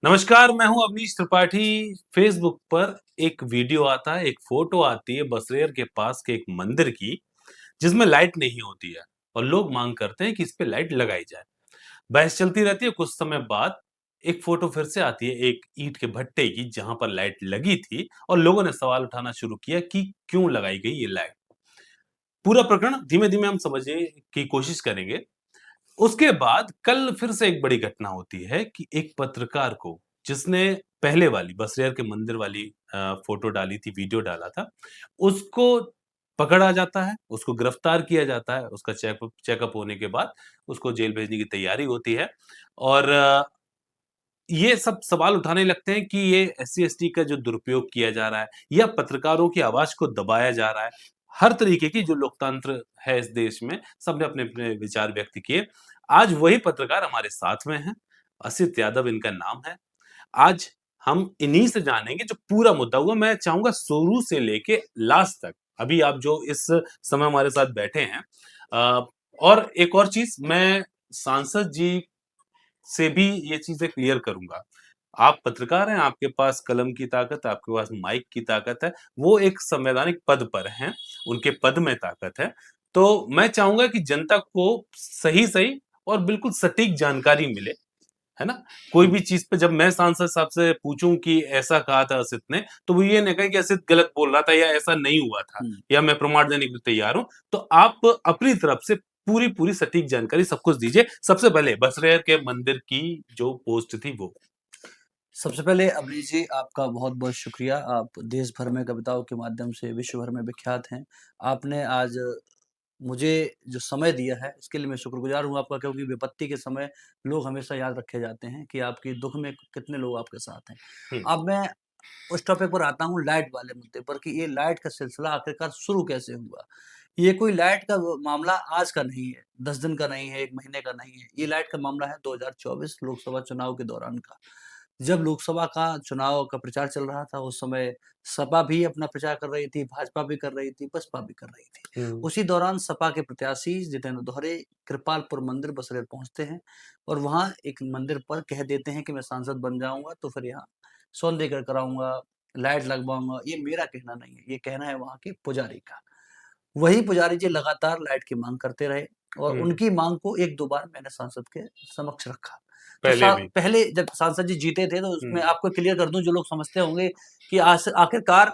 नमस्कार, मैं हूँ अवनीश त्रिपाठी। फेसबुक पर एक वीडियो आता है, एक फ़ोटो आती है बसरेर के पास के एक मंदिर की, जिसमें लाइट नहीं होती है और लोग माँग करते हैं कि इस पे लाइट लगाई जाए। बहस चलती रहती है, कुछ समय बाद एक फ़ोटो फिर से आती है एक ईंट के भट्टे की, जहाँ पर लाइट लगी थी और लोगों ने सवाल उठाना शुरू किया कि क्यों लगाई गई ये लाइट? पूरा प्रकरण धीमे-धीमे हम समझने की कोशिश करेंगे। उसके बाद कल फिर से एक बड़ी घटना होती है कि एक पत्रकार को, जिसने पहले वाली बसरेर के मंदिर वाली फ़ोटो डाली थी, वीडियो डाला था, उसको पकड़ा जाता है, उसको गिरफ्तार किया जाता है, उसका चेकअप होने के बाद उसको जेल भेजने की तैयारी होती है और ये सब सवाल उठाने लगते हैं कि ये एससी-एसटी का जो दुरुपयोग किया जा रहा है या पत्रकारों की आवाज़ को दबाया जा रहा है। हर तरीके की जो लोकतंत्र है इस देश में, सबने अपने-अपने विचार व्यक्त किए। आज वही पत्रकार हमारे साथ में हैं, असित यादव इनका नाम है। आज हम इन्हीं से जानेंगे जो पूरा मुद्दा हुआ। मैं चाहूँगा शुरू से लेके लास्ट तक, अभी आप जो इस समय हमारे साथ बैठे हैं अ, और एक और चीज़ मैं सांसद जी से भी ये चीज़ें क्लियर करूँगा। आप पत्रकार हैं, आपके पास कलम की ताकत, आपके पास माइक की ताकत है, वो एक संवैधानिक पद पर हैं, उनके पद में ताकत है। तो मैं चाहूँगा कि जनता को सही-सही और बिल्कुल सटीक जानकारी मिले, है ना? कोई भी चीज़ पे जब मैं सांसद साहब से पूछूँ कि ऐसा कहा था असित ने, तो वो ये ना कहें कि असित गलत बोल रहा था या ऐसा नहीं हुआ था हुँ। या मैं प्रमाण देने के लिए तैयार हूँ। तो आप अपनी तरफ से पूरी-पूरी सटीक जानकारी सब कुछ दीजिए। सबसे पहले बसरेहर के मंदिर की जो पोस्ट थी वो। सबसे पहले अवनीश जी आपका बहुत-बहुत शुक्रिया। आप देश भर में कविताओं के माध्यम से विश्व भर में विख्यात हैं। आपने आज मुझे जो समय दिया है इसके लिए मैं शुक्रगुज़ार हूँ आपका, क्योंकि विपत्ति के समय लोग हमेशा याद रखे जाते हैं कि आपके दुःख में कितने लोग आपके साथ हैं। हुँ, अब मैं उस टॉपिक पर आता हूँ, लाइट वाले मुद्दे पर, कि ये लाइट का सिलसिला आखिरकार शुरू कैसे हुआ? ये कोई लाइट का मामला आज का नहीं है, 10 दिन का नहीं है, 1 महीने का नहीं है। ये लाइट का मामला है 2024 लोकसभा चुनाव के दौरान का। जब लोकसभा का चुनाव का प्रचार चल रहा था, उस समय सपा भी अपना प्रचार कर रही थी, भाजपा भी कर रही थी, बसपा भी कर रही थी। हुँ, उसी दौरान सपा के प्रत्याशी जितेंद्र दोहरे कृपालपुर मंदिर बसरेर पहुँचते हैं और वहाँ एक मंदिर पर कह देते हैं कि मैं सांसद बन जाऊँगा तो फिर यहाँ सौंदर्यीकरण कराऊँगा, लाइट लगवाऊँगा। ये मेरा कहना नहीं है, ये कहना है वहाँ के पुजारी का। वही पुजारी जी लगातार लाइट की माँग करते रहे और हुँ, उनकी माँग को 1-2 बार मैंने सांसद के समक्ष रखा। तो पहले भी। पहले जब सांसद जी जीते थे, तो उसमें हुँ, आपको क्लियर कर दूँ, जो लोग समझते होंगे कि आखिरकार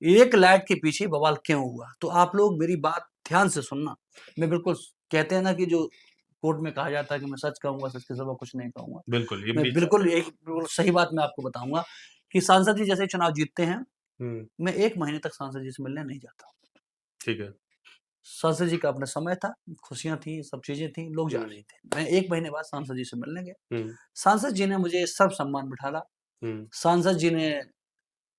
एक लाइट के पीछे बवाल क्यों हुआ? तो आप लोग मेरी बात ध्यान से सुनना। मैं बिल्कुल कहते हैं ना कि जो कोर्ट में कहा जाता है कि मैं सच कहूँगा, सच के सिवा कुछ नहीं कहूँगा। बिल्कुल, ये मैं भी चाहते बिल्कुल हैं। यही बिल्कुल सही बात मैं आपको बताऊँगा कि सांसद जी जैसे ही चुनाव जीतते हैं, हुँ, मैं 1 महीने तक सांसद जी से मिलने नहीं जाता हूँ। ठीक है। सांसद जी का अपना समय था, खुशियाँ थी, सब चीज़ें थी, लोग जा हुँ, रहे थे। मैं 1 महीने बाद सांसद जी से मिलने गया। हुँ, सांसद जी ने मुझे सर्वसम्मान बिठाला। हुँ, सांसद जी ने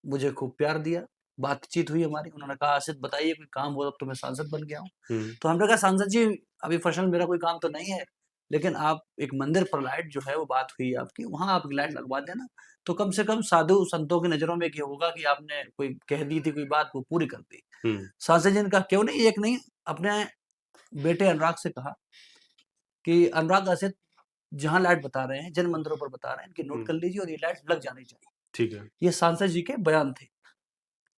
मुझे खूब प्यार दिया, बातचीत हुई हमारी। उन्होंने कहा, "आसिफ बताइए कोई काम हो, अब तो मैं सांसद बन गया हूँ।" हुँ, तो हमने कहा, "सांसद जी, अभी पर्सनल मेरा कोई काम तो नहीं है, लेकिन आप एक मंदिर पर लाइट जो है वो बात हुई आपकी, वहाँ आप लाइट लगवा देना, तो कम से कम साधु संतों की नज़रों में ये होगा कि आपने कोई कह दी थी कोई बात, वो पूरी कर दी।" हुँ, सांसद जी ने कहा, "क्यों नहीं, एक नहीं।" अपने बेटे अनुराग से कहा कि, "अनुराग, आसिफ जहाँ लाइट बता रहे हैं, जिन मंदिरों पर बता रहे हैं, इनकी नोट हुँ, कर लीजिए और ये लाइट लग जानी चाहिए।" ठीक है। ये सांसद जी के बयान थे।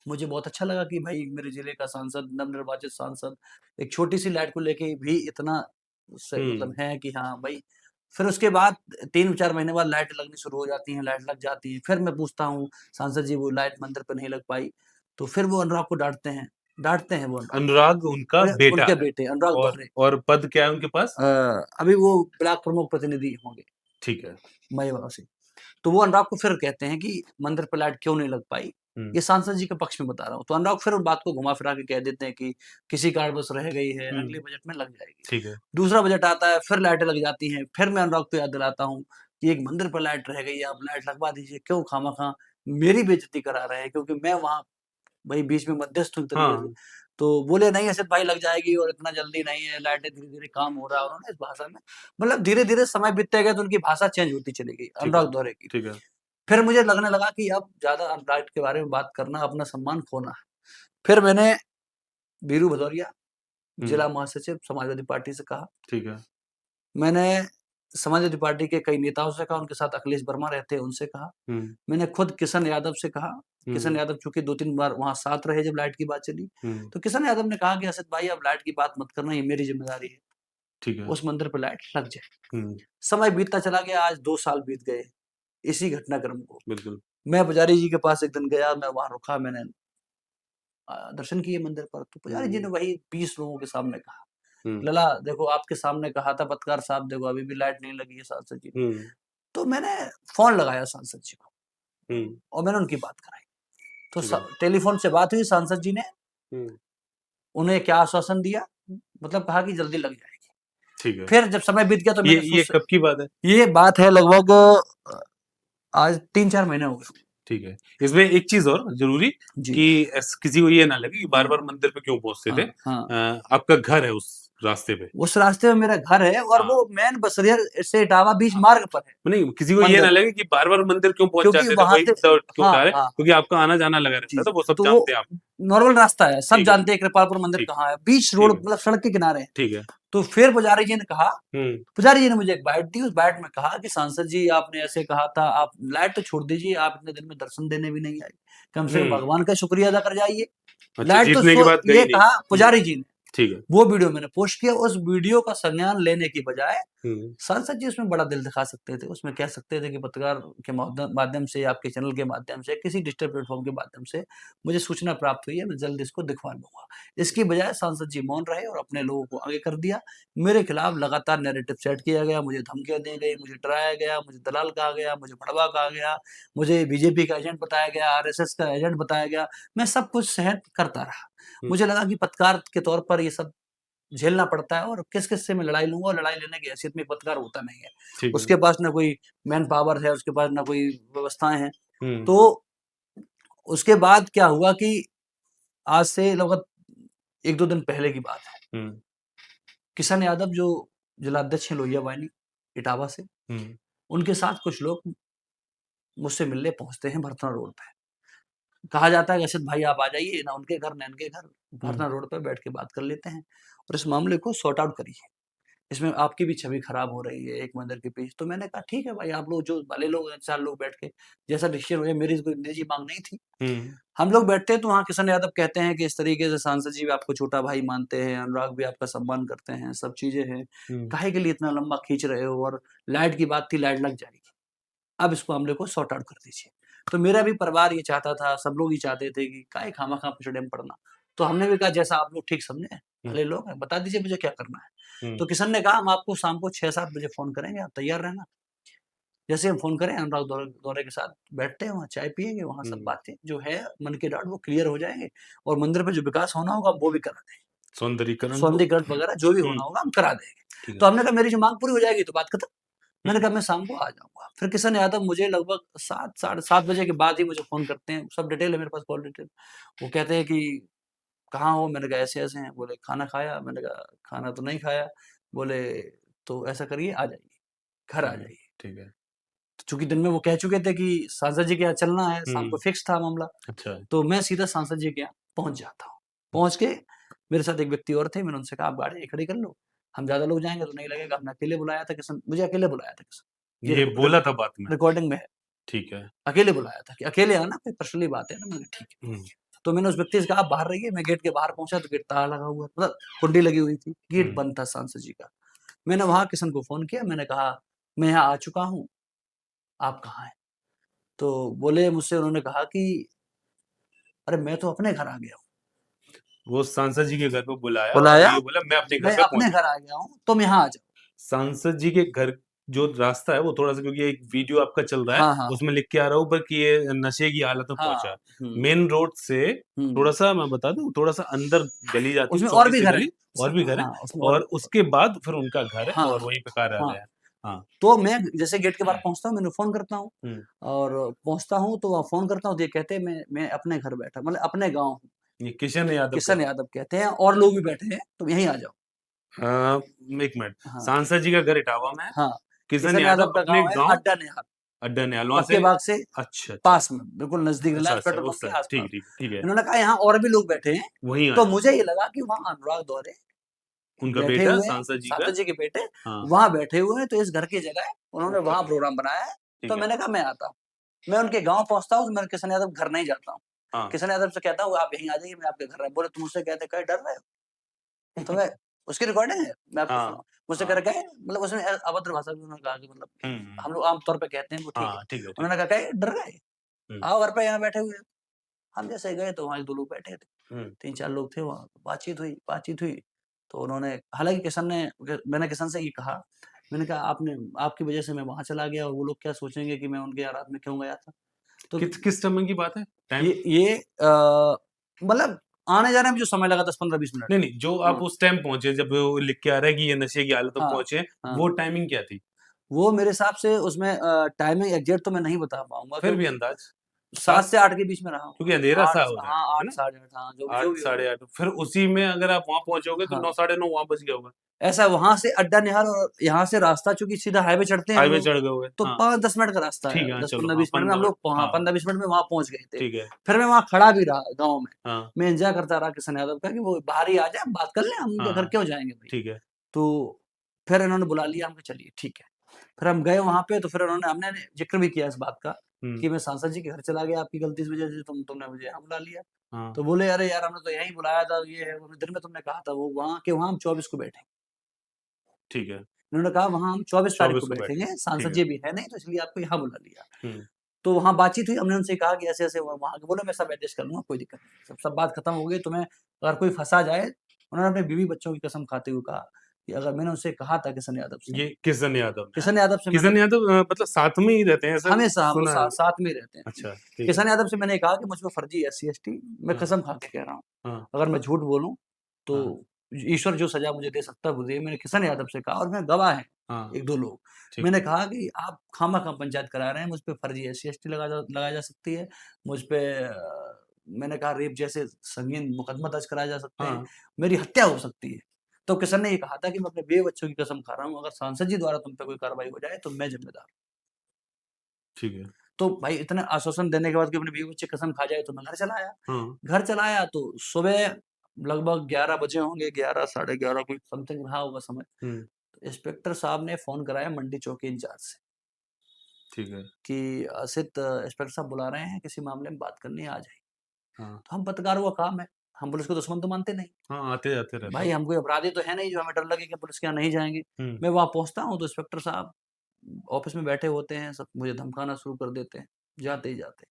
मुझे बहुत अच्छा लगा कि भाई मेरे ज़िले का सांसद, नवनिर्वाचित सांसद, एक छोटी-सी लाइट को लेके भी इतना स मतलब हुँ, है कि हाँ भाई। फिर उसके बाद 3-4 महीने बाद लाइट लगनी शुरू हो जाती हैं, लाइट लग जाती है। फिर मैं पूछता हूँ, सांसद जी वो लाइट मंदिर पे नहीं लग पाई, तो फिर वो अनुराग को डाँटते हैं वो अनुराग को। अनुराग उनका बेटा उनके है बेटे अनुराग दोहरे। और पद क्या है उनके पास? अभी वो ब्लॉक प्रमुख प्रतिनिधि होंगे, ठीक है। मई से। तो वो अनुराग को फिर कहते हैं कि मंदिर पे लाइट क्यों नहीं लग पाई? हुँ, ये सांसद जी के पक्ष में बता रहा हूँ। तो अनुराग फिर बात को घुमा-फिरा के कह देते हैं कि किसी कारणवश रह गई है, हुँ, अगले बजट में लग जाएगी। ठीक है। दूसरा बजट आता है, फिर लाइटें लग जाती हैं। फिर मैं अनुराग को याद दिलाता हूँ कि एक मंदिर पर लाइट रह गई है, आप लाइट लगवा दीजिए। क्यों खामखा मेरी बेइज़्ज़ती करा रहे हैं? क्योंकि मैं वहाँ भई बीच में मध्यस्थ हूँ एक तरीके से। हाँ, तो बोले, "नहीं असद भाई, लग जाएगी और इतना जल्दी नहीं है, लाइटें धीरे-धीरे काम हो रहा है।" उन्होंने इस भाषा में मतलब धीरे-धीरे समय बीतते गए तो उनकी भाषा चेंज होती चली गई, ठीक है, अनुराग दोहरे की। ठीक है। फिर मुझे लगने लगा कि अब ज़्यादा अनराइट के बारे में बात करना, अपना सम्मान खोना है। फिर मैंने बीरू भदौरिया, हुँ, जिला महासचिव समाजवादी पार्टी से कहा। ठीक है। मैंने समाजवादी पार्टी के कई नेताओं से कहा, उनके साथ अखिलेश वर्मा रहते हैं, उनसे कहा। मैंने खुद किशन यादव से कहा। किशन यादव चूँकि 2-3 बार वहाँ साथ रहे जब लाइट की बात चली, तो किशन यादव ने कहा कि असद भाई अब लाइट की बात मत करना, ये मेरी ज़िम्मेदारी है। ठीक है। उस मंदिर पे लाइट लग जाए। समय बीतता चला गया, आज 2 साल बीत गए, इसी घटनाक्रम को। बिल्कुल। मैं पुजारी जी के पास एक दिन गया, मैं वहाँ रुका, मैंने दर्शन किए मंदिर पर, तो पुजारी जी ने वही 20 लोगों के सामने कहा, लला देखो आपके सामने कहा था पत्रकार साहब, देखो अभी भी लाइट नहीं लगी है सांसद जी ने। तो मैंने फ़ोन लगाया सांसद जी को और मैंने उनकी बात कराई। तो टेलीफ़ोन से बात हुई सांसद जी ने, उन्हें क्या आश्वासन दिया, मतलब कहा कि जल्दी लग जाएगी। ठीक है। फिर जब समय बीत गया तो ये कब की बात है? ये बात है लगभग आज 3-4 महीने हो गए। ठीक है। इसमें एक चीज़ और ज़रूरी कि किसी को ये ना लगे कि बार-बार मंदिर पे क्यों पहुँचते थे। आपका घर है उस रास्ते पे। उस रास्ते में मेरा घर है और वो मेन बसरियर से इटावा बीच मार्ग पर है। नहीं, किसी को ये ना लगे कि बार-बार मंदिर क्यों पहुँच जाते थे, वही क्यों जा रहे हैं, क्योंकि आपका आना-जाना लगा रहता है, तो वो सब जानते हैं आप। नॉर्मल रास्ता है, सब जानते हैं कृपालपुर मंदिर कहाँ है, बीच रोड मतलब सड़क के किनारे है। ठीक है। तो फिर पुजारी जी ने कहा, पुजारी जी ने मुझे एक बाइट दी, उस बाइट में कहा कि सांसद जी आपने ऐसे कहा था, आप लाइट तो छोड़ दीजिए, आप इतने दिन में दर्शन देने भी नहीं आए, कम से कम भगवान का शुक्रिया अदा कर जाइए। लाइट तो ये कहा पुजारी जी ने। ठीक है। वो वीडियो मैंने पोस्ट किया, उस वीडियो का संज्ञान लेने की बजाय सांसद जी उसमें बड़ा दिल दिखा सकते थे, उसमें कह सकते थे कि पत्रकार के माध्यम से, आपके चैनल के माध्यम से, किसी डिजिटल प्लेटफॉर्म के माध्यम से मुझे सूचना प्राप्त हुई है, मैं जल्द इसको दिखवा लूंगा। इसकी बजाय सांसद जी मौन रहे और अपने लोगों को आगे कर दिया। मेरे खिलाफ लगातार नैरेटिव सेट किया गया, मुझे धमकियां दी गई, मुझे डराया गया, मुझे दलाल कहा गया, मुझे भड़वा कहा गया, मुझे बीजेपी का एजेंट बताया गया, आरएसएस का एजेंट बताया गया। मैं सब कुछ सहन करता रहा। मुझे लगा कि पत्रकार के तौर पर ये सब झेलना पड़ता है और किस-किस से मैं लड़ाई लूँगा, और लड़ाई लेने की हैसियत में पत्रकार होता नहीं है। उसके पास ना कोई मैन पावर है, उसके पास ना कोई व्यवस्थाएँ हैं। तो उसके बाद क्या हुआ कि आज से लगभग 1-2 दिन पहले की बात है। किशन यादव जो जिलाध्यक्ष हैं लोहिया वाहिनी इटावा से, उनके साथ कुछ लोग मुझसे मिलने पहुँचते हैं भरथना रोड पे। कहा जाता है कि असित भाई आप आ जाइए, ना उनके घर ना इनके घर, भरथना रोड पे बैठ के बात कर लेते हैं और इस मामले को सॉर्ट आउट करिए। इसमें आपकी भी छवि खराब हो रही है एक मंदिर के पीछे। तो मैंने कहा ठीक है भाई, आप लोग जो भले लोग हैं, 4 लोग बैठ के जैसा डिसीजन हो, मेरी कोई निजी मांग नहीं थी। हम लोग बैठते हैं तो वहाँ किशन यादव कहते हैं कि इस तरीके से सांसद जी भी आपको छोटा भाई मानते हैं, अनुराग भी आपका सम्मान करते हैं, सब चीजें हैं, काहे के लिए इतना लंबा खींच रहे हो, और लाइट की बात थी, लाइट लग जाएगी, अब इस मामले को सॉर्ट आउट कर दीजिए। तो मेरा भी परिवार ये चाहता था, सब लोग ये चाहते थे कि काहे खामा-खा पिछड़े में पड़ना। तो हमने भी कहा जैसा आप लोग ठीक समझे, भले लोग हैं, बता दीजिए मुझे क्या करना है। तो किशन ने कहा हम आपको शाम को 6-7 बजे फ़ोन करेंगे, आप तैयार रहना। जैसे हम फ़ोन करें, अनुराग दौरे के साथ बैठते हैं, वहाँ चाय पिएँगे, वहाँ सब बातें जो है मन के डाउट वो क्लियर हो जाएँगे और मंदिर पे जो विकास होना होगा वो भी करा देंगे। सौंदर्यीकरण वगैरह जो भी होना होगा हम करा देंगे। तो हमने कहा मेरी जो माँग पूरी हो जाएगी तो बात खत्म। मैंने कहा मैं शाम को आ जाऊँगा। फिर किशन यादव मुझे लगभग 7 साढ़े 7 बजे के बाद ही मुझे फ़ोन करते हैं, सब डिटेल है मेरे पास, कॉल डिटेल। वो कहते हैं कि कहाँ हो? मैंने कहा ऐसे-ऐसे हैं। बोले खाना खाया? मैंने कहा खाना तो नहीं खाया। बोले तो ऐसा करिए आ जाइए, घर आ जाइए। ठीक है। चूँकि दिन में वो कह चुके थे कि सांसद जी के यहाँ चलना है, शाम को फिक्स था मामला। अच्छा। तो मैं सीधा सांसद जी के यहाँ पहुँच जाता हूँ। पहुँच के मेरे साथ एक व्यक्ति और थे, मैंने उनसे कहा आप गाड़ी खड़ी कर लो, हम ज़्यादा लोग जाएँगे तो नहीं लगेगा। हमने अकेले बुलाया था किशन, मुझे अकेले बुलाया था किशन। ये बोला था बाद में? रिकॉर्डिंग में है। ठीक है। अकेले बुलाया था कि अकेले आना, कोई पर्सनली बात है ना। मैंने कहा ठीक है। तो मैंने उस व्यक्ति से कहा आप बाहर रहिए, मैं गेट के बाहर पहुँचा तो गेट ताला लगा हुआ, मतलब कुंडी लगी हुई थी, गेट बंद था सांसद जी का। मैंने वहाँ किशन को फ़ोन किया, मैंने कहा मैं यहाँ आ चुका हूँ, आप कहाँ हैं? तो बोले मुझसे, उन्होंने कहा कि अरे मैं तो अपने घर आ गया हूँ। वो सांसद जी के घर पे बुलाया बुलाया, और ये बोला मैं अपने घर मैं पे अपने घर आ गया हूँ, तुम यहाँ आ जाओ। सांसद जी के घर जो रास्ता है वो थोड़ा-सा, क्योंकि एक वीडियो आपका चल रहा है, हाँ। उसमें लिख के आ रहा है ऊपर कि ये नशे की हालत में पहुँचा है। मेन रोड से थोड़ा-सा मैं बता दूँ, थोड़ा-सा अंदर गली जाती है, उसमें और भी घर गली और भी घर है, हाँ, और उसके बाद फिर उनका घर है हाँ, और वहीं पे कार्यालय है। हाँ। तो मैं जैसे गेट के बाहर पहुँचता हूँ, मैंने फ़ोन करता हूँ और पहुँचता हूँ तो वहाँ फ़ोन करता हूँ तो ये कहते हैं मैं अपने घर बैठा, मतलब अपने गाँव हूँ। ये किशन यादव कहते हैं और लोग भी बैठे हैं, तुम यहीं आ जाओ। 1 मिनट, हाँ। सांसद जी का घर इटावा में है, हाँ, किशन यादव का अपने गाँव है गाँव अड्डा निहाल, वहाँ पक्के बाग से अच्छा, पास में, बिल्कुल नज़दीक, अच्छा, रिलायंस पेट्रोल पंप उस के साइड, आस-पास। ठीक है। उन्होंने कहा यहाँ और भी लोग बैठे हैं, वहीं आ तो जाओ। मुझे ये लगा कि वहाँ अनुराग दौरे उनका बैठे बेटा हुए हैं, सांसद जी का? सांसद जी के बेटे हाँ, वहाँ बैठे हुए हैं, तो इस घर की जगह उन्होंने ओके, वहाँ प्रोग्राम बनाया है, ठीक तो है। मैंने कहा मैं आता हूँ। मैं उनके गाँव पहुँचता हूँ, तो मैं किशन यादव के घर नहीं जाता हूँ। हाँ। किशन यादव से कहता हूँ, "आप यहीं आ जाइए, मैं आपके घर" बोले, "तुम मुझसे कहते कहे डर रहे हो?" तो मैं उसकी रिकॉर्डिंग है, मैं आपको हाँ, सुनाऊँ। मुझसे कह हाँ। रहे मतलब उसमें अभद्र भाषा में उन्होंने कहा कि मतलब हुँ, हुँ। हम लोग आम तौर पे कहते हैं, वो ठीक है। हाँ, ठीक है, ठीक उन्होंने है। कहा, "कहे डर गए? हुँ, आओ घर पे यहाँ बैठे हुए हैं।" हम जैसे गए तो वहाँ 1-2 लोग बैठे थे। हुँ, 3-4 लोग थे वहाँ, बातचीत हुई। तो उन्होंने हालाँकि किशन ने मैंने किशन से ये कहा, मैंने कहा आपकी वजह से मैं वहाँ चला गया और वो लोग क्या सोचेंगे कि मैं उनके यहाँ रात में क्यों गया था? तो किस समय की बात है? टाइम? ये मतलब आने-जाने में जो समय लगा 10, 15, 20 मिनट। नहीं, नहीं, जो आप हाँ, उस टाइम पहुँचे जब वो लिख के आ रहा है कि ये नशे की हालत में हाँ, पहुँचे हैं, हाँ। वो टाइमिंग क्या थी? वो मेरे हिसाब से उसमें टाइमिंग एग्ज़ैक्ट तो मैं नहीं बता पाऊँगा फिर भी क्योंकि अंदाज़? 7 7? से 8 के बीच में रहा हूँ। क्योंकि अँधेरा-सा 8 हो रहा हाँ, है 8 ना? साढ़े 8 हाँ, जो 8 भी हो। साढ़े 8 फिर उसी में अगर आप वहाँ पहुँचे होगे तो हाँ। 9 साढ़े 9 वहाँ बज गया होगा। ऐसा वहाँ से अड्डा निहाल और यहाँ से रास्ता चूँकि सीधा हाईवे चढ़ते हैं हम हाईवे लोग, चढ़ गए होगे। तो हाँ, 5-10 मिनट का रास्ता है। ठीक है, हाँ, चलो, हाँ, 10-15-20 मिनट में 15 हम मिनट लोग हाँ, हाँ, 15-20 मिनट में वहाँ पहुँच गए थे। ठीक है। फिर मैं वहाँ खड़ा भी रहा गाँव में। हाँ, मैं इंतज़ार करता रहा किशन यादव का कि वो बाहर ही आ जाए, बात कर लें, हम उनके घर हाँ, क्यों जाएँगे भई? ठीक है। तो फिर इन्होंने बुला लिया, हम कहा चलिए ठीक है। फिर हम गए वहाँ पे तो फिर हमने ज़िक्र भी किया इस बात का हुँ, कि मैं सांसद जी के घर चला गया आपकी गलती की वज़ह से तुमने मुझे यहाँ बुला लिया। हाँ, तो बोले, "अरे यार! हमने तो यहीं बुलाया था, ये है, वो है, दिन में तुमने कहा था वो वहाँ हम 24 को बैठे।" ठीक है। उन्होंने कहा वहाँ हम 24 तारीख को 24 को बैठेंगे, बैठेंगे। ठीक सांसद है। जी भी है नहीं तो इसलिए आपको यहाँ बुला लिया। हुँ, तो वहाँ बातचीत हुई, हमने उनसे कहा कि ऐसे-ऐसे वहाँ बोले मैं सब एडजस्ट कर लूँगा, कोई दिक्कत नहीं। सब सब बात खत्म हो गई, तुम्हें अगर कोई फँसा जाए उन्होंने अपने बीवी-बच्चों की कसम खाते हुए कहा कि अगर मैंने उनसे कहा था किशन यादव से ये किशन यादव ने, हाँ? किशन यादव से मैंने किशन यादव मतलब साथ में ही रहते हैं ऐसा हमेशा हम लोग सुना है। साथ में ही रहते हैं। अच्छा, ठीक है। किशन यादव से मैंने कहा कि मुझ पे फर्जी एससी-एसटी मैं हाँ, कसम खा के कह रहा हूँ। हाँ, अगर मैं झूठ बोलूँ तो हाँ, ईश्वर जो सज़ा मुझे दे सकता है वो दे। मैंने किशन यादव से कहा और मेरे गवाह हैं हाँ, 1-2 लोग। ठीक मैंने है। कहा कि आप खामख़ा पंचायत करा रहे हैं, मुझ पे फर्जी एससी-एसटी लगाया जा सकती है। मुझ पे मैंने कहा रेप जैसे संगीन मुकदमा दर्ज कराए जा सकते हैं। हाँ, मेरी हत्या हो सकती है। तो किशन ने ये कहा था कि मैं अपने बेबच्चों की कसम खा रहा हूँ, अगर सांसद जी द्वारा तुम पे कोई कार्रवाई हो जाए तो मैं ज़िम्मेदार। ठीक है। तो भाई इतने आश्वासन देने के बाद कि अपने बीवी-बच्चे कसम खा जाए तो मैं घर चला आया। हाँ, घर चला आया तो सुबह लगभग 11 बजे होंगे, 11 साढ़े 11 कोई समथिंग रहा होगा समय। हुँ, तो इंस्पेक्टर साहब ने फ़ोन कराया मंडी चौकी इंचार्ज से ठीक है। कि असित इंस्पेक्टर साहब बुला रहे हैं, किसी मामले में बात करनी है, आ जाइए। हाँ, तो हम पत्रकारों का काम है, हम पुलिस को दुश्मन तो मानते नहीं। हाँ, आते-जाते रहते भाई हैं। हम कोई अपराधी तो है नहीं जो हमें डर लगे कि पुलिस के यहाँ नहीं जाएँगे। हुँ, मैं वहाँ पहुँचता हूँ तो इंस्पेक्टर साहब ऑफ़िस में बैठे होते हैं, सब मुझे धमकाना शुरू कर देते हैं, जाते ही जाते।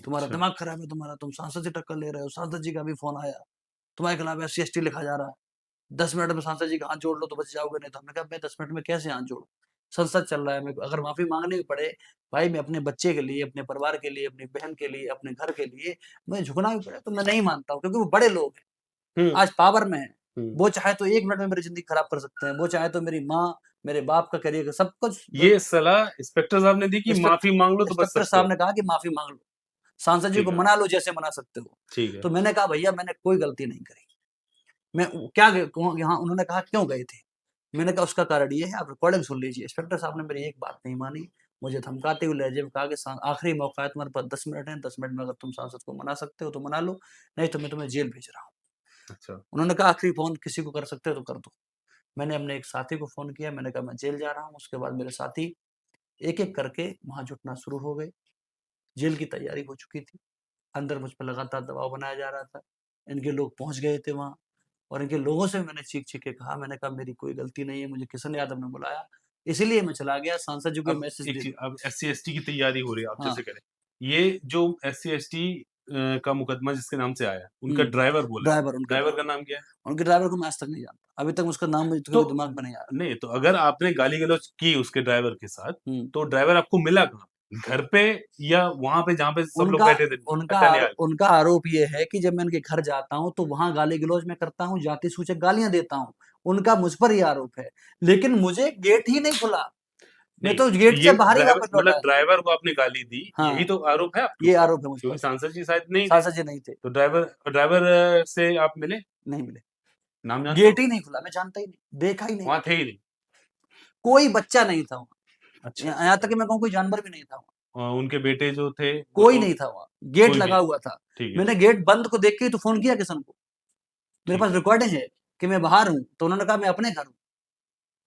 तुम्हारा अच्छा, दिमाग खराब है तुम्हारा, तुम सांसद से टक्कर ले रहे हो, सांसद जी का भी फ़ोन आया, तुम्हारे खिलाफ एससी-एसटी लिखा जा रहा है, 10 मिनट में सांसद जी का हाथ जोड़ लो तो बच जाओगे, नहीं तो हमने कहा मैं 10 मिनट में कैसे हाथ जोड़ूँ? संसद चल रहा है, मेरे को अगर माफ़ी माँगनी भी पड़े, भाई मैं अपने बच्चे के लिए, अपने परिवार के लिए, अपनी बहन के लिए, अपने घर के लिए, मैं झुकना भी पड़े तो मैं नहीं मानता हूँ क्योंकि वो बड़े लोग हैं, हुँ, आज पावर में हैं। हुँ। वो चाहे तो 1 मिनट में मेरी ज़िंदगी खराब कर सकते हैं, वो चाहे तो मेरी माँ, मेरे बाप का करियर सब कुछ ये सलाह इंस्पेक्टर साहब ने दी कि माफ़ी माँग लो तो बच इंस्पेक्टर सकते साहब हो। ने कहा कि माफ़ी माँग लो। सांसद जी ठीक को है, मना लो जैसे मना सकते हो। ठीक है। तो मैंने कहा भैया मैंने कोई गलती नहीं करी। मैं क्या ग कहूँ यहाँ उन्होंने कहा क्यों गए थे? मैंने कहा उसका कारण ये है आप रिकॉर्डिंग सुन लीजिए। इंस्पेक्टर साहब ने मेरी एक बात नहीं मानी। मुझे धमकाते हुए लहज़े में कहा कि सा आखिरी मौका है तुम्हारे पास 10 मिनट हैं, 10 मिनट में अगर तुम सांसद को मना सकते हो तो मना लो, नहीं तो मैं तुम्हें जेल भेज रहा हूँ। अच्छा, उन्होंने कहा आखिरी फ़ोन किसी को कर सकते हो तो कर दो। मैंने अपने एक साथी को फ़ोन किया, मैंने कहा मैं जेल जा रहा हूँ। उसके बाद मेरे साथी एक-एक करके वहाँ जुटना शुरू हो गए। जेल की तैयारी हो चुकी थी। अंदर मुझ पे लगातार दबाव बनाया जा रहा था। इनके लोग पहुँच गए थे वहाँ और इनके लोगों से मैंने चीख-चीख के कहा, मैंने कहा मेरी कोई गलती नहीं है, मुझे किशन यादव ने बुलाया, इसीलिए मैं चला गया, सांसद जी को अब मैसेज एक दे चीज़ दी। अब एससी-एसटी की तैयारी हो रही है, आप हाँ, जैसे कह रहे हैं। ये जो एससी-एसटी का मुकदमा जिसके नाम से आया, उनका हुँ, ड्राइवर बोला आपने, ड्राइवर उनका ड्राइवर का ड्राइवर। नाम क्या है? उनके ड्राइवर को मैं आज तक नहीं जानता। अभी तक उसका नाम मुझे तो कभी दिमाग में नहीं आया। नहीं, तो अगर आपने गाली-गलौच की उसके ड्राइवर के साथ, हुँ, तो ड्राइवर आपको मिला कहाँ? घर पे या वहाँ पे जहाँ पे सब लोग उनका बैठे थे, हत्या-न्याय? उनका आरोप ये है कि जब मैं उनके घर जाता हूँ, तो वहाँ गाली-गलौच मैं करता हूँ, जाति-सूचक गालियाँ देता हूँ। उनका मुझ पर ये आरोप है। लेकिन मुझे गेट ही नहीं खुला। मैं नहीं, तो गेट ये से बाहर ही ड्राइवर वापस लौट मतलब आया। ड्राइवर को आपने गाली दी, यही हाँ, तो आरोप है आपके ये ऊपर? आरोप है मुझ पर। क्योंकि सांसद जी शायद नहीं थे, सांसद जी नहीं थे, तो ड्राइवर ड्राइवर से आप मिले? नहीं मिले। नाम जानते गेट हो? ही नहीं खुला, मैं जानता ही नहीं, देखा ही नहीं। वहाँ थे ही नहीं। कोई बच्चा नहीं था वहाँ। अच्छा, अच्छा, यहाँ तक अच्छा। कि मैं कहूँ कोई जानवर भी नहीं था वहाँ। उनके बेटे जो थे, वो कोई तो नहीं था वहाँ। गेट कोई भी लगा नहीं। हुआ था। ठीक है, मैंने गेट बंद को देख के ही तो फ़ोन किया किशन को। मेरे ठीक पास है। रिकॉर्डिंग है कि मैं बाहर हूँ, तो उन्होंने कहा मैं अपने घर हूँ।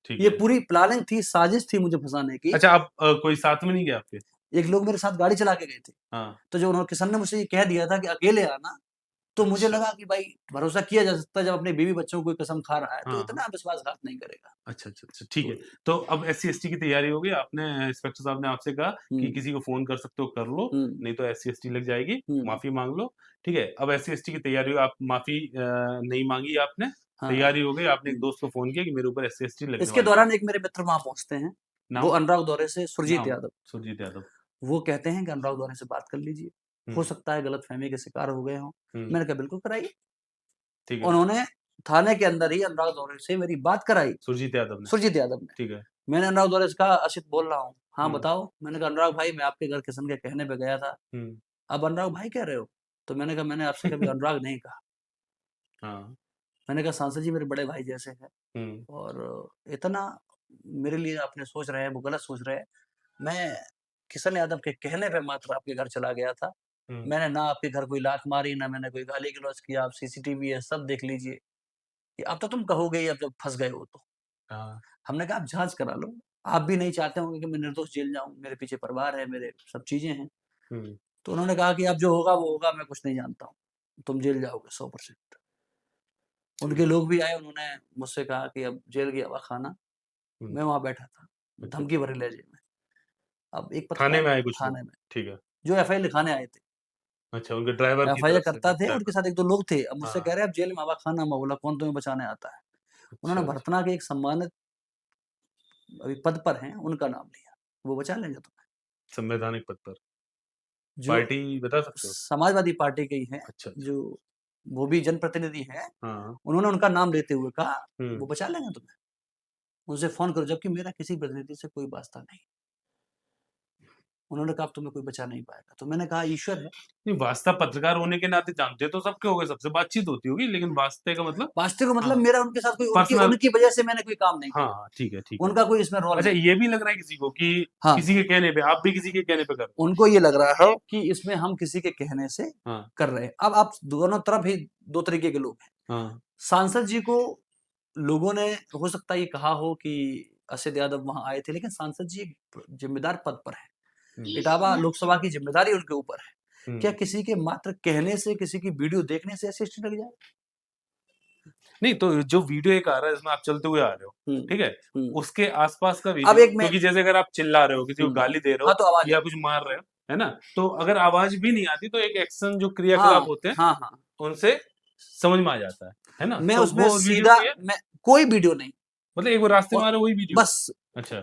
ठीक ये है। पूरी प्लानिंग थी, साजिश थी मुझे फँसाने की। अच्छा, आप कोई साथ में नहीं गया आपके? एक लोग मेरे साथ गाड़ी चला के गए थे। हाँ। तो जो उन्होंने किशन ने मुझसे ये कह दिया था कि अकेले आना, तो मुझे अच्छा। लगा कि भाई भरोसा किया जा सकता है, जब अपनी बीवी-बच्चों को कोई कसम खा रहा है, तो हाँ, हाँ। इतना विश्वासघात नहीं करेगा। अच्छा, अच्छा, अच्छा, ठीक है। तो तो अब एससी-एसटी की तैयारी हो गई, आपने इंस्पेक्टर साहब ने आपसे कहा कि हुँ, किसी को फ़ोन कर सकते हो कर लो, हुँ, नहीं तो एससी-एसटी लग जाएगी, हुँ, माफ़ी माँग लो, ठीक है? अब एससी-एसटी की तैयारी हो, आप माफ़ी नहीं माँगी आपने, हाँ, तैयारी हो गई, आपने एक हुँ। दोस्त को फ़ोन किया कि मेरे ऊपर एससी-एसटी लगने इसके वाली है। दौरान एक मेरे मित्र वहाँ पहुँचते हैं, वो नाम? अनुराग दौरे से सुरजीत नाम? यादव। सुरजीत यादव। वो कहते हैं कि अनुराग दौरे से बात कर लीजिए, हो हुँ, सकता है गलतफ़हमी के शिकार हो गए हों। हुँ, मैंने कहा बिल्कुल कराइए। ठीक है। उन्होंने थाने के अंदर ही अनुराग दौरे से मेरी बात कराई, सुरजीत यादव ने, सुरजीत यादव ने। ठीक है। मैंने अनुराग दौरे से कहा, "असित बोल रहा हूँ।" "हाँ, हुँ, बताओ।" मैंने कहा, "अनुराग भाई, मैं आपके घर किशन के कहने पे गया था। हुँ। आप अनुराग भाई कह रहे हो?" तो मैंने कहा, "मैंने आपसे कभी अनुराग नहीं कहा।" हाँ, मैंने कहा, "सांसद जी मेरे बड़े भाई जैसे हैं हुँ, और इतना मेरे लिए आपने सोच रहे हैं, वो गलत सोच रहे हैं। मैं किशन यादव के कहने पे मात्र आपके घर चला गया था। हुँ, मैंने ना आपके घर कोई लात मारी, ना मैंने कोई गाली-गलौज किया। आप सीसीटीवी है, सब देख लीजिए। कि अब तो तुम कहोगे ही अब जब फँस गए हो तो।" हाँ, हमने कहा, "आप जाँच करा लो। आप भी नहीं चाहते होंगे कि मैं निर्दोष जेल जाऊँ, मेरे पीछे परिवार है, मेरे सब चीज़ें हैं।" हुँ, तो उन्होंने कहा कि अब जो होगा वो होगा, मैं कुछ नहीं जानता हूँ। तुम जेल जाओगे 100%। उनके ठीक है। लोग भी आए, उन्होंने मुझसे कहा कि अब जेल की हवा खाना। हुँ, मैं वहाँ बैठा था, अच्छा, धमकी अच्छा। भरे लहजे में। अब एक थाने पत्रकार में आए कुछ लोग, थाने में, ठीक है। जो एफआईआर लिखाने आए थे। अच्छा, उनके ड्राइवर की एफआईआर तरफ से करता थे, उनके ड्राइवर। साथ 1-2 लोग थे। अब मुझसे हाँ, कह रहे हैं, "अब जेल में हवा खाना।" मैं बोला, "कौन तुम्हें बचाने आता है?" अच्छा, उन्होंने अच्छा। भर्तना के एक सम्मानित अभी पद पर हैं, उनका नाम लिया। वो बचा लेंगे तुम्हें। संवैधानिक पद पर। जो पार्टी बता सकते हो? समाजवादी पार्टी के ही हैं, अच्छा, अच्छा। जो वो भी जनप्रतिनिधि हैं, हाँ, उन्होंने उनका नाम लेते हुए कहा, "वो हुँ। बचा लेंगे तुम्हें। उनसे फ़ोन करो।" जबकि मेरा किसी प्रतिनिधि से कोई वास्ता नहीं। उन्होंने कहा, "अब तुम्हें कोई बचा नहीं पाएगा।" तो मैंने कहा, "ईश्वर है।" नहीं, वास्ता पत्रकार होने के नाते जानते तो सबके होंगे, सबसे बातचीत होती होगी, लेकिन वास्ते का मतलब वास्तव में मतलब हाँ, मेरा उनके साथ कोई उनकी पर्सनल उनकी वजह से मैंने कोई काम नहीं हाँ, किया। हाँ, ठीक है, ठीक है। उनका कोई इसमें रोल अच्छा, नहीं। ये भी लग रहा है किसी को कि हाँ, किसी के कहने पे आप भी किसी के कहने पे कर रहे हो? उनको ये लग रहा है कि इसमें हम किसी के कहने से हाँ, कर रहे हैं। अब आप दोनों तरफ ही 2 तरीके के लोग हैं। हाँ, सांसद जी को लोगों ने हो सकता है ये कहा हो कि असित यादव वहाँ आए थे, लेकिन सांसद जी एक ज़िम्मेदार पद पर हैं। हुँ, इटावा लोकसभा की ज़िम्मेदारी उनके ऊपर है। क्या हुँ। किसी के मात्र कहने से, किसी की वीडियो देखने से एसएसटी लग जाए? नहीं, तो जो वीडियो एक आ रहा है जिसमें आप चलते हुए आ रहे हो, हुँ, ठीक है? हुँ। उसके आस-पास का अब वीडियो एक मैं क्योंकि जैसे अगर आप चिल्ला रहे हो, किसी को हुँ। गाली दे रहे हाँ, हो तो आवाज़ या आई। कुछ मार रहे हो, है ना? तो अगर आवाज़ भी नहीं आती तो एक एक्शन जो क्रियाकलाप हाँ, होते हैं, हाँ, हाँ। उनसे समझ में आ जाता है ना? मैं तो उसमें वो वीडियो सीधा नहीं है? मैं कोई वीडियो नहीं मतलब एक वो रास्ते में और आ रहा है वही वीडियो? बस अच्छा,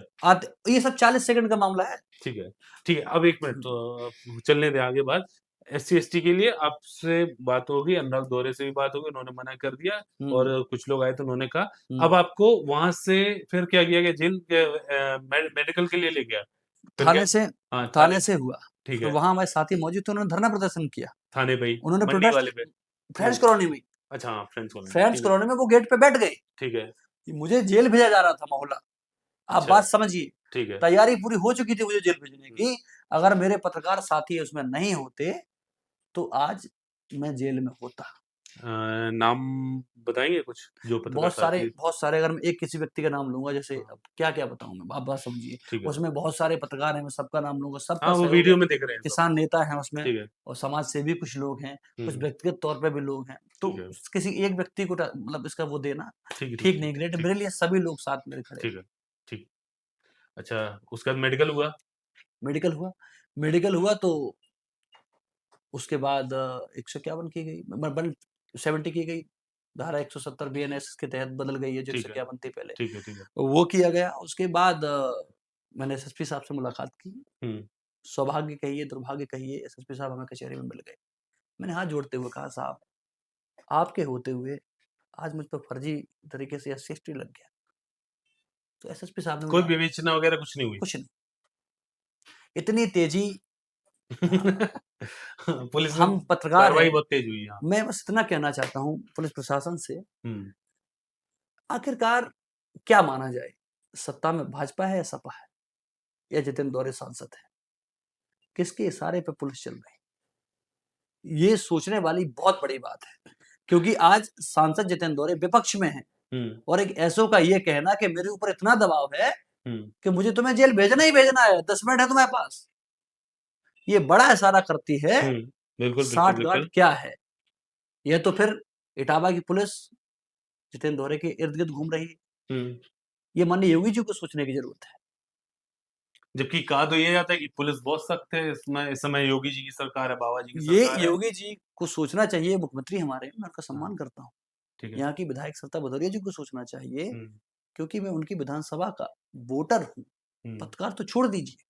ये सब 40 सेकंड का मामला है। ठीक है। ठीक है, अब 1 मिनट हुँ, तो चलने दें आगे बात। एससी-एसटी के लिए आपसे बात होगी, अनुराग दौरे से भी बात होगी, उन्होंने मना कर दिया और हुँ, कुछ लोग आए तो उन्होंने कहा। हुँ। अब आपको वहाँ से फिर क्या किया गया जेल मेडिकल के लिए ले गया? फिर क्या थाने से हाँ, थाने थाने से, से हुआ। ठीक फिर है, वहाँ हमारे साथी मौजूद थे, उन्होंने धरना प्रदर्शन किया। थाने पे ही, उन्होंने मंडी प्रोटेस्ट वाले पे। फ्रेंड्स हुँ, कॉलोनी में ही। अच्छा हाँ, फ्रेंड्स कॉलोनी, फ्रेंड्स ठीक है, कॉलोनी में वो गेट पे बैठ गए ठीक है, कि मुझे जेल भेजा जा रहा था मोहल्ला। आप अच्छा, बात समझिए। ठीक है। तैयारी पूरी हो चुकी थी मुझे जेल भेजने हुँ। की। अगर मेरे पत्रकार साथी उसमें नहीं होते, तो आज मैं जेल में होता। नाम बताएँगे कुछ जो पत्रकार साथी बहुत सारे अगर मैं एक किसी व्यक्ति का नाम लूँगा जैसे हाँ, अब क्या-क्या बताऊँ मैं? आप बात समझिए। ठीक है। उसमें बहुत सारे पत्रकार हैं, मैं सबका नाम लूँगा, सबका हाँ, वो सहयोग है। वीडियो में दिख रहे हैं सब। किसान नेता हैं उसमें ठीक है, और समाज सेवी कुछ लोग हैं, कुछ हुँ, व्यक्तिगत तौर पे भी लोग हैं। तो ठीक है, किसी एक व्यक्ति को मतलब इसका वो देना ठीक है, ठीक ठीक है, नहीं, ग्रेट ठीक मेरे लिए सभी लोग साथ मेरे खड़े ठीक हैं। है, ठीक। अच्छा, उसके बाद मेडिकल हुआ? मेडिकल हुआ मेडिकल हुआ तो उसके बाद 151 की गई, 170 की गई। धारा 170 बीएनएस के तहत बदल गई है जो ठीक है, 151 थी पहले। ठीक है, ठीक है। वो किया गया। उसके बाद मैंने एसएसपी साहब से मुलाकात की। हुँ, सौभाग्य कहिए, दुर्भाग्य कहिए, एसएसपी साहब हमें कचहरी में मिल गए। मैंने हाथ जोड़ते हुए कहा, "साहब, आपके होते हुए आज मुझ पर फर्जी तरीके से एससी-एसटी लग गया।" तो एसएसपी साहब ने कोई मुझे विवेचना वगैरह कुछ नहीं हुई? कुछ नहीं, इतनी तेज़ी पुलिस में हम पत्रकार कार्रवाई हैं। बहुत तेज़ हुई, हाँ। मैं बस इतना कहना चाहता हूँ पुलिस प्रशासन से, हुँ, आखिरकार क्या माना जाए? सत्ता में भाजपा है या सपा है? या जितेंद्र दौरे सांसद हैं? किसके इशारे पे पुलिस चल रही है? ये सोचने वाली बहुत बड़ी बात है क्योंकि आज सांसद जितेंद्र दौरे विपक्ष में हैं हुँ, और एक एसओ का ये कहना कि मेरे ऊपर इतना दबाव है हुँ, कि मुझे तुम्हें जेल भेजना ही भेजना है, 10 मिनट है तुम्हारे पास। ये बड़ा इशारा करती है हुँ। बिल्कुल, बिल्कुल, साठगांठ बिल्कुल। क्या है। यह तो फिर इटावा की पुलिस जितेंद्र दौरे के इर्द-गिर्द घूम रही है। हुँ। ये माननीय योगी जी को सोचने की ज़रूरत है। जबकि कहा तो ये जाता है कि पुलिस बहुत सख्त है, इस समय योगी जी की सरकार है, बाबा जी की ये सरकार है। योगी जी को सोचना चाहिए, मुख्यमंत्री हमारे हैं, मैं उनका हाँ, सम्मान करता हूँ। ठीक है। यहाँ की विधायक सरिता भदौरिया जी को सोचना चाहिए हुँ, क्योंकि मैं उनकी विधानसभा का वोटर हूँ। हुँ। पत्रकार तो छोड़ दीजिए,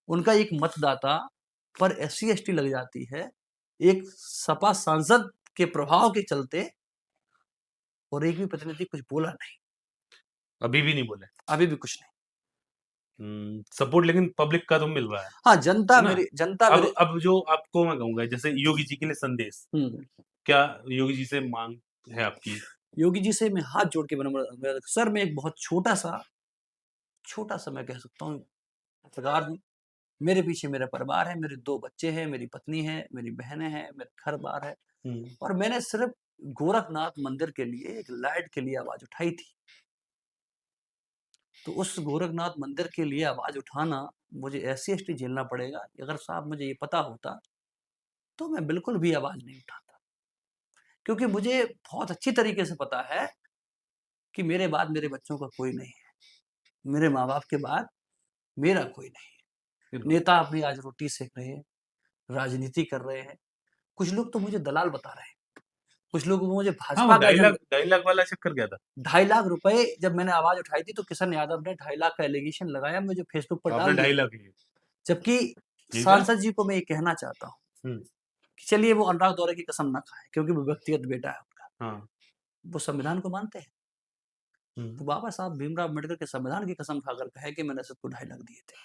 उनका एक मतदाता पर एससी-एसटी लग जाती है, एक सपा सांसद के प्रभाव के चलते और एक भी प्रतिनिधि कुछ बोला नहीं, अभी भी नहीं बोले। अभी भी कुछ नहीं। सपोर्ट लेकिन पब्लिक का तो मिल रहा हाँ, है ना? जनता मेरे अब जो आपको मैं कहूँगा जैसे योगी जी के लिए संदेश, हुँ, क्या योगी जी से माँग है आपकी? योगी जी से मैं हाथ जोड़ के विनम्र सर मैं एक बहुत छोटा-सा मैं कह सकता हूँ पत्रकार हूँ। मेरे पीछे मेरा परिवार है, मेरे 2 बच्चे हैं, मेरी पत्नी है, मेरी बहनें हैं, मेरा घर-बार है हुँ, और मैंने सिर्फ़ गोरखनाथ मंदिर के लिए एक लाइट के लिए आवाज़ उठाई थी। तो उस गोरखनाथ मंदिर के लिए आवाज़ उठाना मुझे एससी-एसटी झेलना पड़ेगा। अगर साहब मुझे ये पता होता, तो मैं बिल्कुल भी आवाज़ नहीं उठाता। क्योंकि मुझे बहुत अच्छी तरीके से पता है कि मेरे बाद मेरे बच्चों का कोई नहीं है। मेरे माँ-बाप के बाद मेरा कोई नहीं है। बिल्कुल। नेता अपनी आज रोटी सेक रहे हैं, राजनीति कर रहे हैं। कुछ लोग तो मुझे दलाल बता रहे हैं। कुछ लोग मुझे हाँ, वो भाजपा का एजेंट 2.5 लाख वाला चक्कर क्या था? 2.5 लाख रुपए जब मैंने आवाज़ उठाई थी, तो किशन यादव ने 2.5 लाख का एलिगेशन लगाया, मुझे फेसबुक पर तो आपने डाल दिया। 2.5 लाख लिए, जबकि ठीक है? सांसद जी को मैं ये कहना चाहता हूँ हुँ, कि चलिए वो अनुराग दौरे की कसम ना खाएँ, क्योंकि वो व्यक्तिगत बेटा है उनका। हाँ, वो संविधान को मानते हैं। हुँ। तो बाबा साहब भीमराव अम्बेडकर के संविधान की कसम खाकर कहे कि मैंने सबको 2.5 लाख दिए थे।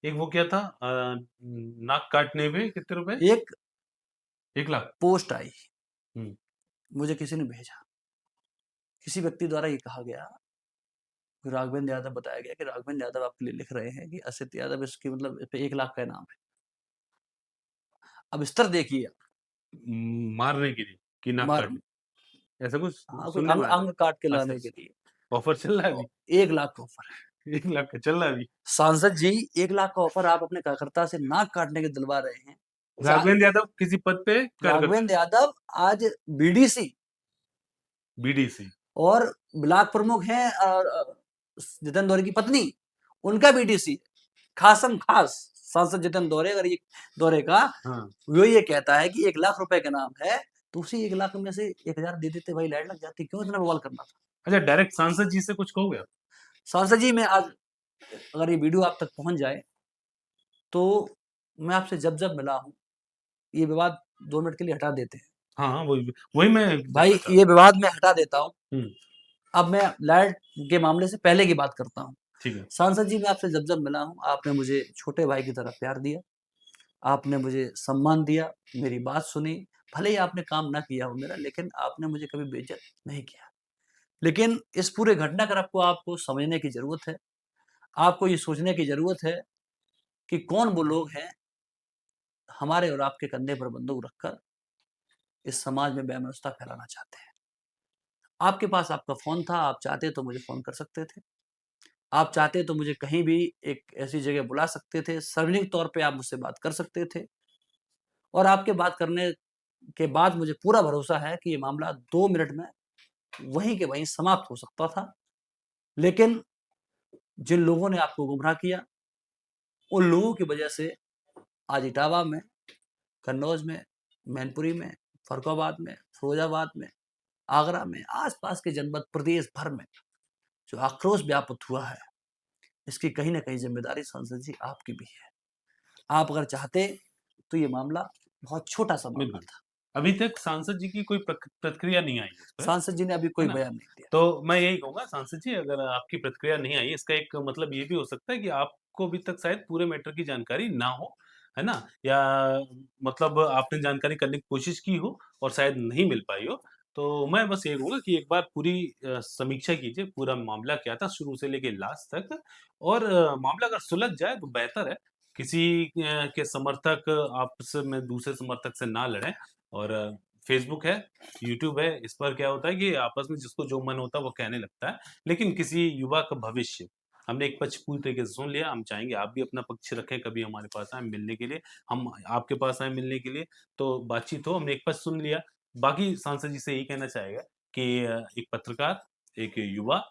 एक वो क्या था नाक काटने पे कितने रुपए? एक 1 लाख? पोस्ट आई, हुँ, मुझे किसी ने भेजा। किसी व्यक्ति द्वारा ये कहा गया, राघवेंद्र यादव बताया गया कि राघवेंद्र यादव आपके लिए लिख रहे हैं कि असित यादव इसकी मतलब इस पे 1 लाख का इनाम है। अब स्तर देखिए मारने के लिए कि नाक मार काटने? ऐसा कुछ हाँ, कोई सुनने अंग में आया था। अंग काट के अच्छा, लाने के लिए। अच्छा। ऑफ़र चल रहा है अभी? 1 लाख का ऑफर है। 1 लाख का चल रहा है अभी? सांसद जी 1 लाख का ऑफर आप अपने कार्यकर्ता से नाक काटने के दिलवा रहे हैं। रा राघवेंद्र यादव किसी पद पे कार्यकर्ता राघवेंद्र यादव आज बीडीसी बीडीसी। और ब्लॉक प्रमुख हैं जितेंद्र दौरे की पत्नी, उनका बीडीसी खासम खास सांसद जितेंद्र दौरे अगर ये दौरे का हाँ। वो ये कहता है कि 1 लाख रुपए का नाम है, तो उसी 1 लाख में से 1000 दे देते भाई लाइट लग जाती, क्यों इतना बवाल करना था? अच्छा डायरेक्ट सांसद जी से कुछ कहोगे आप? सांसद जी मैं आज अगर ये वीडियो आप तक पहुँच जाए, तो मैं आपसे जब-जब मिला हूँ, ये विवाद 2 मिनट के लिए हटा देते हैं। हाँ, हाँ, वही वही मैं भाई जानना चाह ये रहा विवाद मैं हटा देता हूँ। था। हुँ, अब मैं लाइट के मामले से पहले की बात करता हूँ। ठीक है। सांसद जी मैं आपसे जब-जब मिला हूँ, आपने मुझे छोटे भाई की तरह प्यार दिया, आपने मुझे सम्मान दिया, मेरी बात सुनी, भले ही आपने काम ना किया हो मेरा, लेकिन आपने मुझे कभी बेइज़्ज़त नहीं किया। लेकिन इस पूरे घटनाक्रम को आपको समझने की ज़रूरत है। आपको ये सोचने की ज़रूरत है कि कौन वो लोग हैं, हमारे और आपके कंधे पर बंदूक रखकर इस समाज में वैमनस्यता फैलाना चाहते हैं। आपके पास आपका फ़ोन था, आप चाहते तो मुझे फ़ोन कर सकते थे। आप चाहते तो मुझे कहीं भी एक ऐसी जगह बुला सकते थे, सार्वजनिक तौर पे आप मुझसे बात कर सकते थे और आपके बात करने के बाद मुझे पूरा भरोसा है कि ये मामला 2 मिनट में वहीं के वहीं समाप्त हो सकता था। लेकिन जिन लोगों ने आपको गुमराह किया, उन लोगों की वजह से आज इटावा में, कन्नौज में, मैनपुरी में, फर्रुखाबाद में, फिरोजाबाद में, आगरा में, आस-पास के जनपद प्रदेश भर में जो आक्रोश व्याप्त हुआ है, इसकी कहीं न कहीं ज़िम्मेदारी सांसद जी आपकी भी है। आप अगर चाहते तो ये मामला बहुत छोटा-सा मामला बिल्कुल। था। अभी तक सांसद जी की कोई प्रतिक्रिया नहीं आई है इस पे, सांसद जी ने अभी है कोई ना? बयान नहीं दिया। तो मैं यही कहूँगा सांसद जी अगर आपकी प्रतिक्रिया नहीं आई इसका एक मतलब ये भी हो सकता है कि आपको अभी तक शायद पूरे मैटर की जानकारी ना हो, है ना? या मतलब आपने जानकारी करने की कोशिश की हो और शायद नहीं मिल पाई हो। तो मैं बस यही कहूँगा कि एक बार पूरी समीक्षा कीजिए, पूरा मामला क्या था शुरू से लेके लास्ट तक और मामला अगर सुलझ जाए तो बेहतर है। किसी के समर्थक आपस में दूसरे समर्थक से ना लड़ें और फ़ेसबुक है, यूट्यूब है, इस पर क्या होता है कि आपस में जिसको जो मन होता है वो कहने लगता है। लेकिन किसी युवा का भविष्य, हमने एक पक्ष पूरी तरीके से सुन लिया, हम चाहेंगे आप भी अपना पक्ष रखें, कभी हमारे पास आएँ मिलने के लिए, हम आपके पास आएँ मिलने के लिए, तो बातचीत हो, हमने एक पक्ष सुन लिया। बाकी सांसद जी से यही कहना चाहेगा कि एक पत्रकार, एक युवा,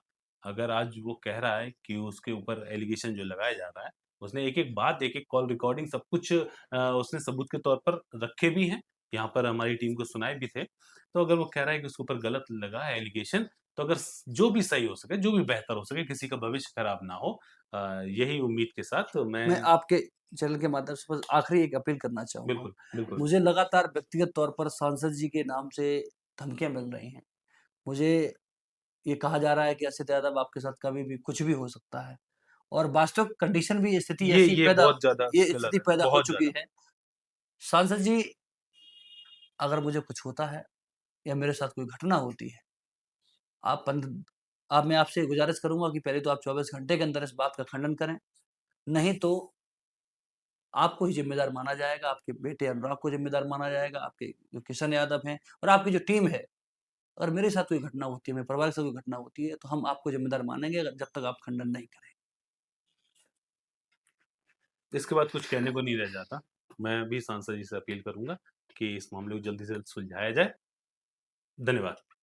अगर आज वो कह रहा है कि उसके ऊपर एलिगेशन जो लगाया जा रहा है, उसने एक-एक बात, एक-एक कॉल रिकॉर्डिंग सब कुछ उसने सबूत के तौर पर रखे भी हैं, यहाँ पर हमारी टीम को सुनाए भी थे। तो अगर वो कह रहा है कि उसके ऊपर गलत लगा है एलिगेशन, तो अगर स जो भी सही हो सके, जो भी बेहतर हो सके, किसी का भविष्य खराब ना हो यही उम्मीद के साथ मैं मैं आपके चैनल के माध्यम से बस आखिरी एक अपील करना चाहूँगा। बिल्कुल, बिल्कुल। मुझे लगातार व्यक्तिगत तौर पर सांसद जी के नाम से धमकियाँ मिल रही हैं। मुझे ये कहा जा रहा है कि असद यादव आपके साथ कभी भी कुछ भी हो सकता है और वास्तविक कंडीशन भी ये बहुत ज़्यादा ये गलत स्थिति है, पैदा हो बहुत चुकी ज़्यादा। है। सांसद जी, अगर मुझे कुछ होता है या मेरे साथ कोई घटना होती है, आप पंद अब मैं आपसे गुज़ारिश करूँगा कि पहले तो आप 24 घंटे के अंदर इस बात का खंडन करें, नहीं तो आपको ही ज़िम्मेदार माना जाएगा, आपके बेटे अनुराग को ज़िम्मेदार माना जाएगा, आपके जो किशन यादव हैं और आपकी जो टीम है। अगर मेरे साथ कोई घटना होती है, मेरे परिवार के साथ कोई घटना होती है, तो हम आपको ज़िम्मेदार मानेंगे अगर जब तक आप खंडन नहीं करें। इसके बाद कुछ कहने को नहीं रह जाता। मैं भी सांसद जी से अपील करूँगा कि इस मामले को जल्दी से जल्द सुलझाया जाए। धन्यवाद।